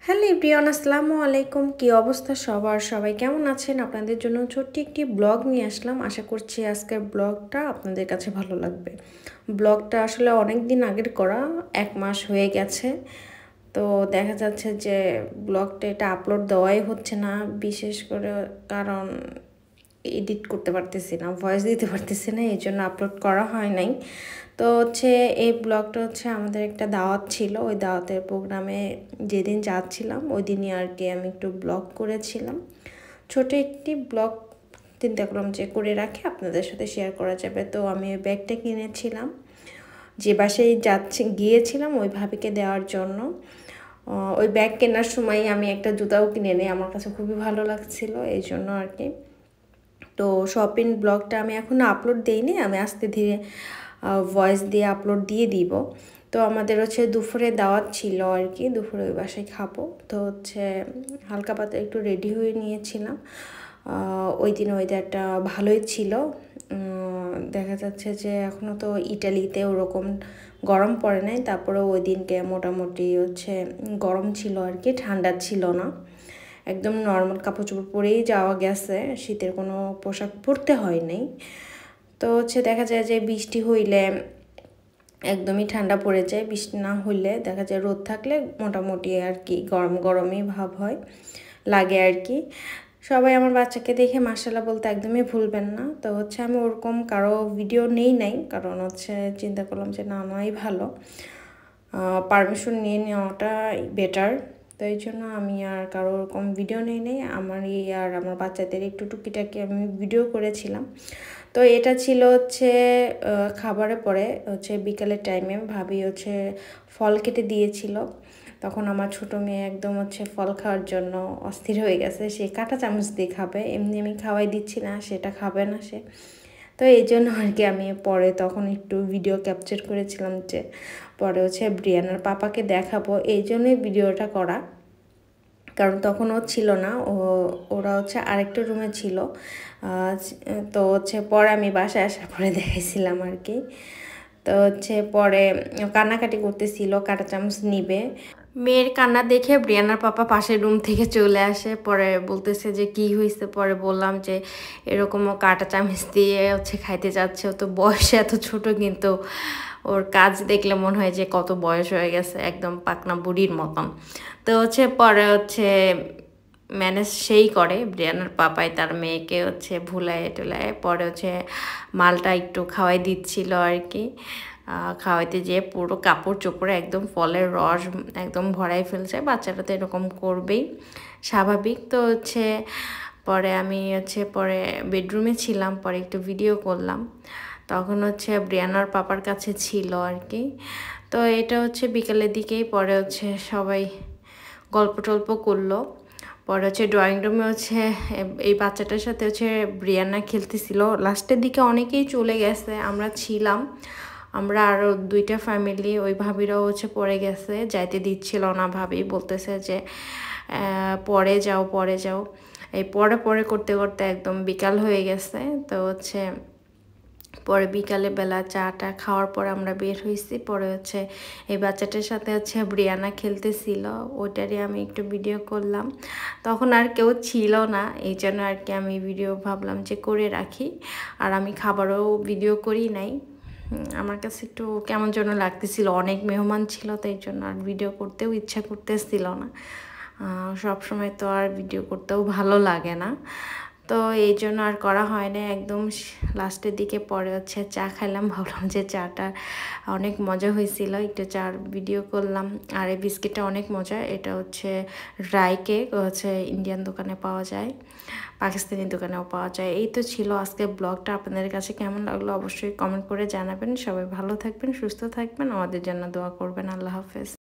Hello everyone, আসসালামু আলাইকুম। কি অবস্থা সবার? সবাই কেমন আছেন? আপনাদের জন্য ছোট্ট একটি ব্লগ নিয়ে আসলাম। আশা করছি আজকের ব্লগটা আপনাদের কাছে ভালো লাগবে। ব্লগটা আসলে অনেক দিন আগের করা, 1 মাস হয়ে গেছে। তো দেখা যাচ্ছে যে ব্লগটা এটা আপলোড দেওয়াই হচ্ছে না, বিশেষ করে কারণ এডিট করতে পারতেছি না, ভয়েস দিতে পারতেছি না, এই জন্য আপলোড করা হয় নাই। তো হচ্ছে এই ব্লগটা হচ্ছে আমাদের একটা দাওয়াত ছিল, ওই দাওয়াতের প্রোগ্রামে যেদিন যাচ্ছিলাম ওই দিনই আর কি আমি একটু ব্লগ করেছিলাম। ছোট একটি ব্লগ চিন্তা করলাম যে করে রাখি, আপনাদের সাথে শেয়ার করা যাবে। তো আমি ওই ব্যাগটা কিনেছিলাম, যে বাসায় গিয়েছিলাম ওই ভাবিকে দেওয়ার জন্য। ওই ব্যাগ কেনার সময় আমি একটা জুতাও কিনে নিই, আমার কাছে খুবই ভালো লাগছিল, এই জন্য আর কি। তো শপিং ব্লগটা আমি এখনও আপলোড দিইনি, আমি আস্তে ধীরে ভয়েস দিয়ে আপলোড দিয়ে দিব। তো আমাদের হচ্ছে দুপুরে দাওয়াত ছিল আর কি, দুপুরে ওই বাসায় খাবো। তো হচ্ছে হালকা পাতলা একটু রেডি হয়ে নিয়েছিলাম। ওই দিন ওয়েদারটা ভালোই ছিল। দেখা যাচ্ছে যে এখনও তো ইটালিতে ওরকম গরম পড়ে নাই, তারপরে ওই দিনকে মোটামুটি হচ্ছে গরম ছিল আর কি, ঠান্ডা ছিল না। একদম নর্মাল কাপড় চোপড় পরেই যাওয়া গেছে, শীতের কোনো পোশাক পরতে হয় নাই। তো হচ্ছে দেখা যায় যে বৃষ্টি হইলে একদমই ঠান্ডা পড়ে যায়, বৃষ্টি না হইলে দেখা যায় রোদ থাকলে মোটামুটি আর কি গরম গরমই ভাব হয় লাগে আর কি। সবাই আমার বাচ্চাকে দেখে মাশাআল্লাহ বলতে একদমই ভুলবেন না। তো হচ্ছে আমি ওরকম কারো ভিডিও নাই, কারণ হচ্ছে চিন্তা করলাম যে না নেওয়াই ভালো, পারমিশন নিয়ে নেওয়াটা বেটার। তো এই জন্য আমি আর কারো ওরকম ভিডিও নাই, আমারই আর আমার বাচ্চাদের একটু টুকিটাকি আমি ভিডিও করেছিলাম। তো এটা ছিল হচ্ছে খাবারের পরে হচ্ছে বিকালের টাইমে ভাবি হচ্ছে ফল কেটে দিয়েছিল। তখন আমার ছোটো মেয়ে একদম হচ্ছে ফল খাওয়ার জন্য অস্থির হয়ে গেছে, সে কাঁটা চামচ দিয়ে খাবে, এমনি আমি খাওয়াই দিচ্ছি না, সেটা খাবে না সে। তো এই জন্য আর কি আমি পরে তখন একটু ভিডিও ক্যাপচার করেছিলাম, যে পরে হচ্ছে ব্রিয়ানার পাপাকে দেখাবো, এই জন্যই ভিডিওটা করা। কারণ তখন ও ছিল না, ওরা হচ্ছে আরেকটা রুমে ছিল। তো হচ্ছে পরে আমি বাসায় আসার পরে দেখাইছিলাম আর কি। তো হচ্ছে পরে কান্নাকাটি করতেছিল, কাঁটা চামচ নিবে। মেয়ের কান্না দেখে ব্রিয়ানার পাপা পাশের রুম থেকে চলে আসে, পরে বলতেছে যে কি হয়েছে। পরে বললাম যে এরকমও কাঁটা চামচ দিয়ে হচ্ছে খাইতে যাচ্ছে, ও তো বয়সে এত ছোট, কিন্তু ওর কাজ দেখলে মনে হয় যে কত বয়স হয়ে গেছে, একদম পাকনা বুড়ির মতন। তো হচ্ছে পরে হচ্ছে ম্যানেজ সেই করে, ব্রিয়ানার পাপাই তার মেয়েকে হচ্ছে ভুলায় টুলায়, পরে হচ্ছে মালটা একটু খাওয়াই দিচ্ছিল আর কি। খাওয়াইতে যেয়ে পুরো কাপড় চোপড়ে একদম ফলের রস একদম ভরাই ফেলছে। বাচ্চাটা তো এরকম করবেই, স্বাভাবিক। তো হচ্ছে পরে আমি হচ্ছে পরে বেডরুমে ছিলাম, পরে একটু ভিডিও করলাম, তখন হচ্ছে ব্রিয়ানার পাপার কাছে ছিল আর কি। তো এটা হচ্ছে বিকালের দিকেই, পরে হচ্ছে সবাই গল্প টল্প করলো। পরে হচ্ছে ড্রয়িং রুমে হচ্ছে এই বাচ্চাটার সাথে হচ্ছে ব্রিয়ানা খেলতেছিল। লাস্টের দিকে অনেকেই চলে গেছে, আমরা ছিলাম, আমরা আরও 2টা ফ্যামিলি, ওই ভাবিরাও হচ্ছে পড়ে গেছে, যাইতে দিচ্ছিল না, ভাবি বলতেছে যে পরে যাও পরে যাও। এই পরে পরে করতে করতে একদম বিকাল হয়ে গেছে। তো হচ্ছে পরে বিকালে বেলা চাটা খাওয়ার পর আমরা বের হয়েছি। পরে হচ্ছে এই বাচ্চাটার সাথে হচ্ছে ব্রিয়ানা খেলতেছিল, ওইটারই আমি একটু ভিডিও করলাম। তখন আর কেউ ছিল না, এই জন্য আর কি আমি ভিডিও ভাবলাম যে করে রাখি। আর আমি খাবারও ভিডিও করি নাই, আমার কাছে একটু কেমন যেন লাগতেছিল, অনেক মেহমান ছিল, তাই জন্য আর ভিডিও করতেও ইচ্ছা করতেছিল না। সব সময় তো আর ভিডিও করতেও ভালো লাগে না, তো এই জন্য আর করা হয় না। একদম লাস্টের দিকে পরে হচ্ছে চা খাইলাম, ভাবলাম যে চাটা অনেক মজা হয়েছিল, একটু চার ভিডিও করলাম। আর এই বিস্কিটটা অনেক মজা, এটা হচ্ছে ড্রাই কেক, হচ্ছে ইন্ডিয়ান দোকানে পাওয়া যায়, পাকিস্তানি দোকানেও পাওয়া যায়। এই তো ছিল আজকে ব্লগটা, আপনাদের কাছে কেমন লাগলো অবশ্যই কমেন্ট করে জানাবেন। সবাই ভালো থাকবেন, সুস্থ থাকবেন, আমাদের জন্য দোয়া করবেন। আল্লাহ হাফেজ।